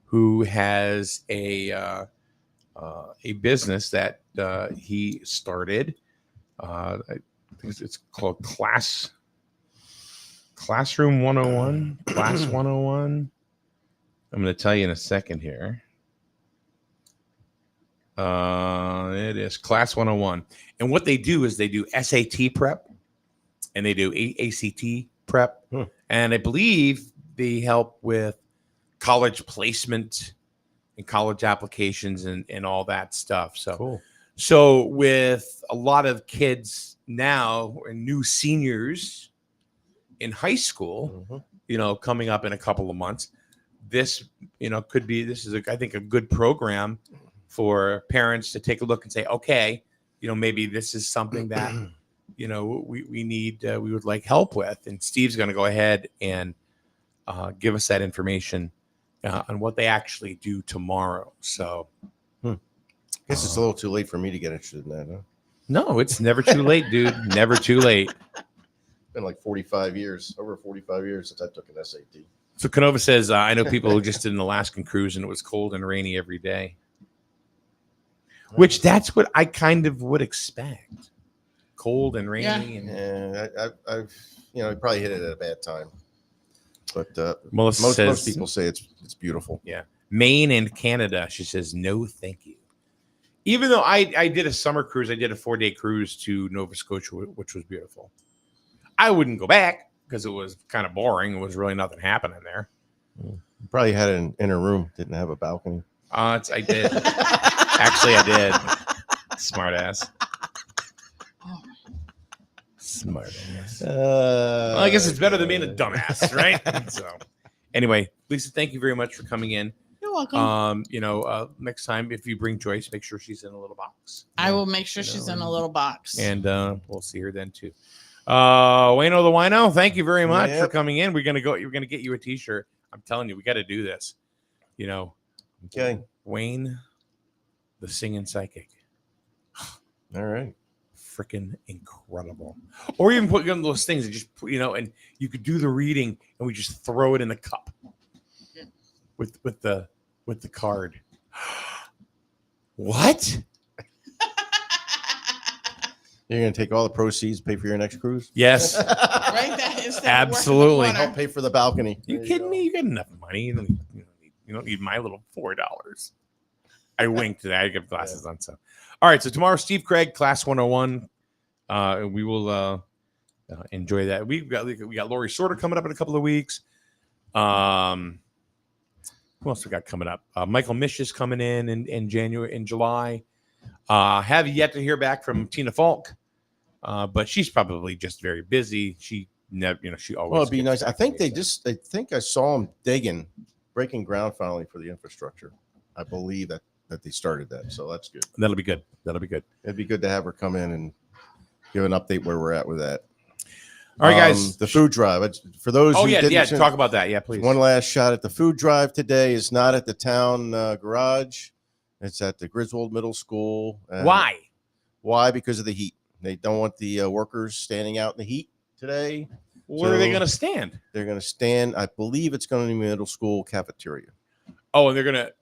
who has a business that he started. I think it's called Classroom 101, Class 101. I'm going to tell you in a second here. It is Class 101. And what they do is they do SAT prep and they do ACT prep. And I believe they help with college placement and college applications and all that stuff. So, Cool. So with a lot of kids now and new seniors in high school, Mhm. coming up in a couple of months, this is I think a good program for parents to take a look and say, okay, maybe this is something that we need we would like help with. And Steve's going to go ahead and give us that information on what they actually do tomorrow. So Guess it's a little too late for me to get interested in that. Huh? no, it's never too late, dude. Never too late. It's been like over 45 years since I took an SAT. So Canova says, I know people who just did an Alaskan cruise and it was cold and rainy every day. Which that's what I kind of would expect. Cold and rainy. Yeah. And I've I probably hit it at a bad time. But Melissa most says, people say it's beautiful. Maine and Canada. She says, no, thank you. Even though I did a summer cruise, I did a 4-day cruise to Nova Scotia, which was beautiful. I wouldn't go back because it was kind of boring. It was really nothing happening there. You probably had an inner room, didn't have a balcony. I did. Actually, I did. Smart ass. Smart ass. Well, I guess it's better than being a dumbass, right? So, anyway, Lisa, thank you very much for coming in. You're welcome. Next time if you bring Joyce, make sure she's in a little box. I will make sure she's in a little box. And we'll see her then too. Wayno the Wino, thank you very much for coming in. We're gonna get you a t-shirt. I'm telling you, we got to do this. Okay. Wayne, the singing psychic. All right. Freaking incredible. Or even put one of those things and just and you could do the reading and we just throw it in the cup with the card. What? You're gonna take all the proceeds, pay for your next cruise? Yes. Right? That is Absolutely. I'll pay for the balcony. You kidding me? You got enough money. You don't need my little $4. I winked. I got glasses on. So, all right. So tomorrow, Steve Craig, Class 101. We will enjoy that. We got Lori Sorter coming up in a couple of weeks. Who else we got coming up? Michael Mish is coming in July. Have yet to hear back from Tina Falk, but she's probably just very busy. She never, she always. Well, it'd be gets nice. I back think to me, I think I saw them breaking ground finally for the infrastructure. I believe that they started that, so that's good. That'll be good. That'll be good. It'd be good to have her come in and give an update where we're at with that. All right, guys. The food drive. For those Oh who yeah, didn't talk about that. Yeah, please. one last shot at the food drive today is not at the town garage. It's at the Griswold Middle School. Why? Why? Because of the heat. They don't want the workers standing out in the heat today. Where are they So- going to stand? They're going to stand. I believe it's going to be middle school cafeteria. Oh, and they're going to.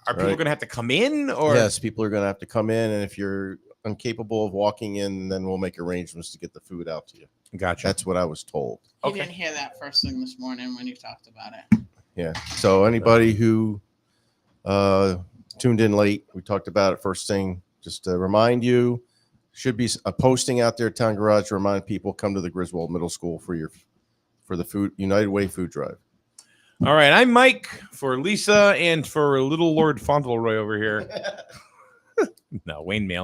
Are people Right. going to have to come in or? Yes, people are going to have to come in, and if you're incapable of walking in, then we'll make arrangements to get the food out to you. Gotcha. That's what I was told. You Okay. didn't hear that first thing this morning when you talked about it. Yeah. So anybody who tuned in late, we talked about it first thing. Just to remind you, should be a posting out there at Town Garage to remind people come to the Griswold Middle School for the food United Way food drive. All right. I'm Mike for Lisa and for little Lord Fauntleroy over here. No, Wayne Malin.